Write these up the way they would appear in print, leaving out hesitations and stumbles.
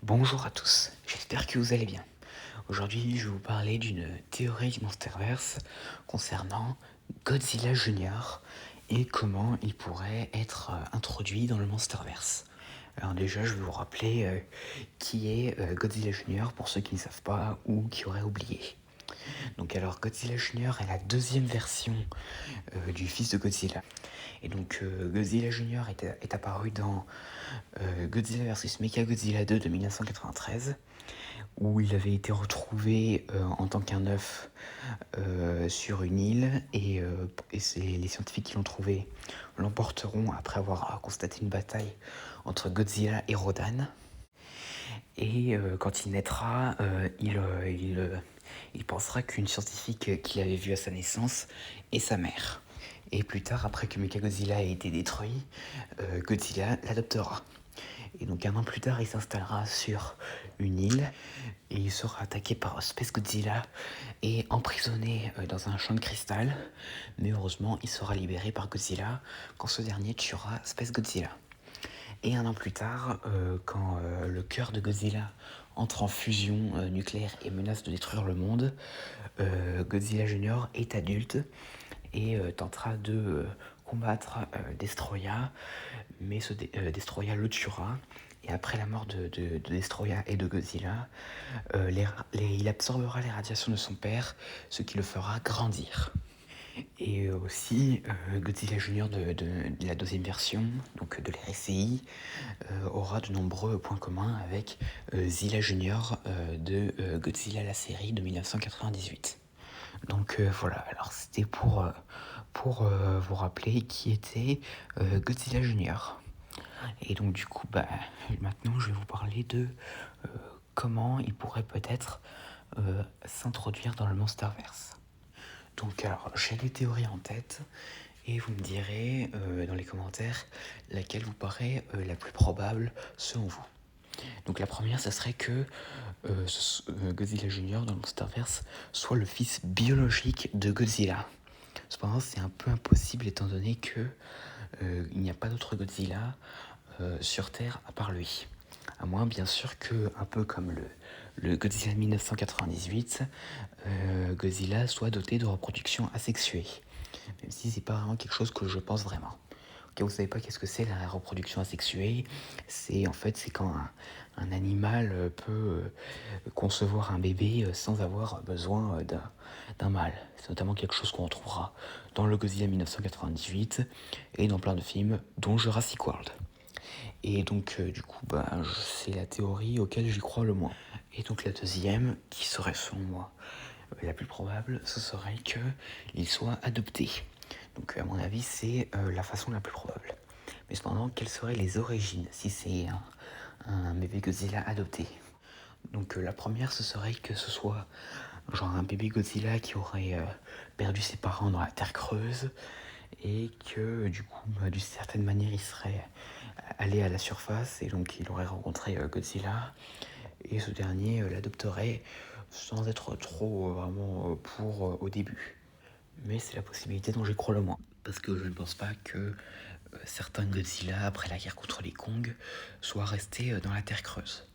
Bonjour à tous, j'espère que vous allez bien. Aujourd'hui, je vais vous parler d'une théorie du Monsterverse concernant Godzilla Junior et comment il pourrait être introduit dans le Monsterverse. Alors déjà, je vais vous rappeler qui est Godzilla Junior pour ceux qui ne savent pas ou qui auraient oublié. Donc alors, Godzilla Junior est la deuxième version du fils de Godzilla. Et donc Godzilla Junior est apparu dans Godzilla vs Mechagodzilla 2 de 1993, où il avait été retrouvé en tant qu'un œuf sur une île, et les scientifiques qui l'ont trouvé l'emporteront après avoir constaté une bataille entre Godzilla et Rodan. Et quand il naîtra, il pensera qu'une scientifique qu'il avait vue à sa naissance est sa mère. Et plus tard, après que Mechagodzilla ait été détruit, Godzilla l'adoptera. Et donc 1 an plus tard, il s'installera sur une île et il sera attaqué par Space Godzilla et emprisonné dans un champ de cristal. Mais heureusement, il sera libéré par Godzilla quand ce dernier tuera Space Godzilla. Et 1 an plus tard, quand le cœur de Godzilla entre en fusion nucléaire et menace de détruire le monde, Godzilla Junior est adulte et tentera de combattre Destroya, mais Destroya le tuera. Et après la mort de Destroya et de Godzilla, il absorbera les radiations de son père, ce qui le fera grandir. Et aussi, Godzilla Junior de la deuxième version, donc de l'RSI, aura de nombreux points communs avec Zilla Junior de Godzilla la série de 1998. Donc voilà, alors c'était pour vous rappeler qui était Godzilla Junior. Et donc du coup, maintenant je vais vous parler de comment il pourrait peut-être s'introduire dans le Monsterverse. Donc alors, j'ai des théories en tête, et vous me direz dans les commentaires laquelle vous paraît la plus probable selon vous. Donc la première, ça serait que Godzilla Junior dans le Monsterverse soit le fils biologique de Godzilla. Cependant, c'est un peu impossible étant donné que il n'y a pas d'autre Godzilla sur Terre à part lui. À moins bien sûr que, un peu comme le Godzilla 1998, Godzilla soit doté de reproduction asexuée. Même si c'est pas vraiment quelque chose que je pense vraiment. Ok, vous savez pas qu'est-ce que c'est la reproduction asexuée? C'est quand un animal peut concevoir un bébé sans avoir besoin d'un mâle. C'est notamment quelque chose qu'on retrouvera dans le Godzilla 1998 et dans plein de films, dont Jurassic World. Et donc du coup, c'est la théorie auquel j'y crois le moins. Et donc la deuxième, qui serait selon moi la plus probable, ce serait qu'il soit adopté. Donc à mon avis, c'est la façon la plus probable. Mais cependant, quelles seraient les origines si c'est un bébé Godzilla adopté? Donc la première, ce serait que ce soit genre un bébé Godzilla qui aurait perdu ses parents dans la terre creuse, et que du coup, d'une certaine manière, il serait allé à la surface et donc il aurait rencontré Godzilla, et ce dernier l'adopterait sans être trop vraiment pour au début. Mais c'est la possibilité dont j'y crois le moins, parce que je ne pense pas que certains Godzilla, après la guerre contre les Kong, soient restés dans la terre creuse.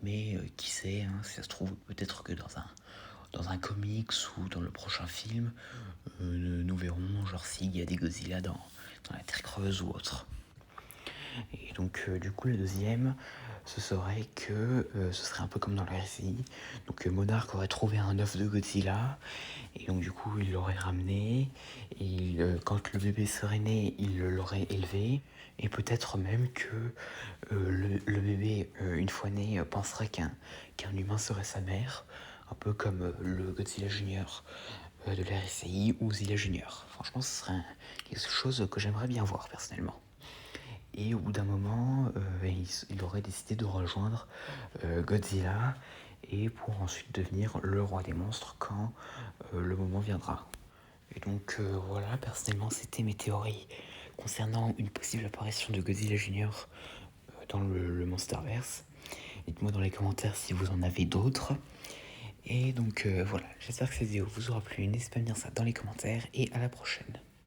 Mais qui sait, hein, si ça se trouve, peut-être que dans un comics ou dans le prochain film, nous verrons genre s'il y a des Godzilla dans la terre creuse ou autre. Et donc du coup, le deuxième, ce serait que ce serait un peu comme dans le récit. Donc Monarch aurait trouvé un œuf de Godzilla, et donc du coup il l'aurait ramené, et quand le bébé serait né, il l'aurait élevé, et peut-être même que le bébé, une fois né, penserait qu'un humain serait sa mère, un peu comme le Godzilla Junior de la RCI ou Zilla Junior. Franchement, ce serait quelque chose que j'aimerais bien voir personnellement. Et au bout d'un moment, il aurait décidé de rejoindre Godzilla, et pour ensuite devenir le roi des monstres quand le moment viendra. Et donc voilà, personnellement, c'était mes théories concernant une possible apparition de Godzilla Junior dans le Monsterverse. Dites-moi dans les commentaires si vous en avez d'autres. Et donc voilà, j'espère que cette vidéo vous aura plu. N'hésitez pas à me dire ça dans les commentaires, et à la prochaine.